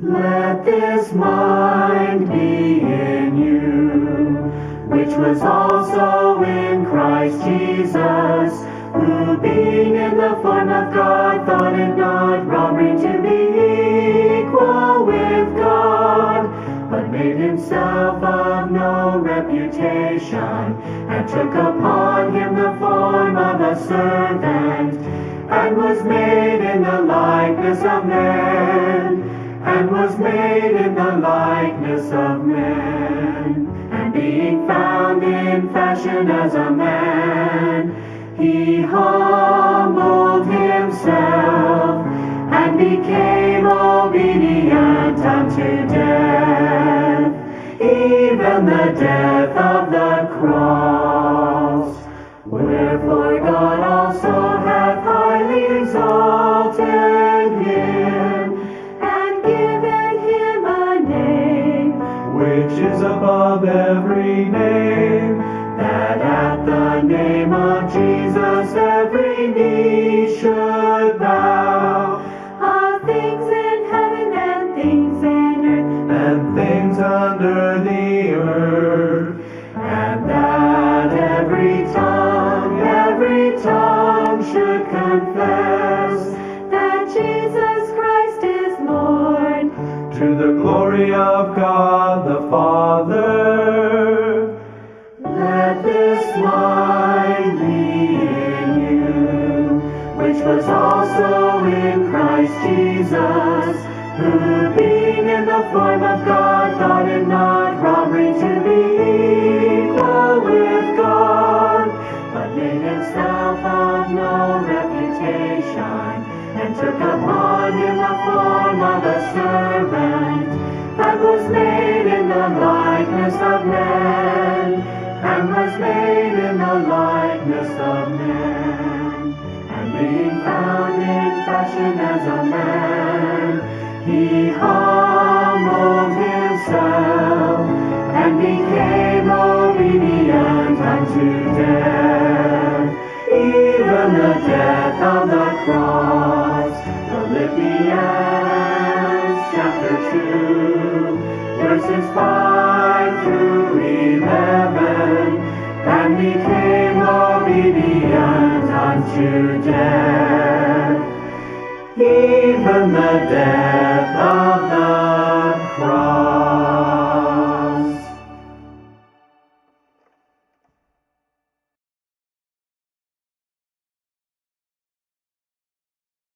Let this mind be in you, which was also in Christ Jesus, who being in the form of God thought it not robbery to be equal with God, but made himself of no reputation, and took upon him the form of a servant, and was made in the likeness of men, and was made in the likeness of men. And being found in fashion as a man, he humbled himself, and became obedient unto death, even the death of the cross. Wherefore God also hath highly exalted him, and given him a name which is above every name, that at the name of Jesus every knee should bow, of things in heaven and things in earth and things under the earth, and that every tongue should confess that Jesus Christ is Lord, to the glory of God the Father. Let this mind be in you, which was also in Christ Jesus, who being in the form of God thought it not robbery to be equal with God, but made himself of no reputation, and took upon him the form of a servant, and was made in the likeness of men, and was made in the likeness of men. And being found in fashion as a man, he humbled himself, and became obedient unto death, even the death of the cross. Philippians chapter 2, verses 5 through 11, and became obedient unto death, even the death of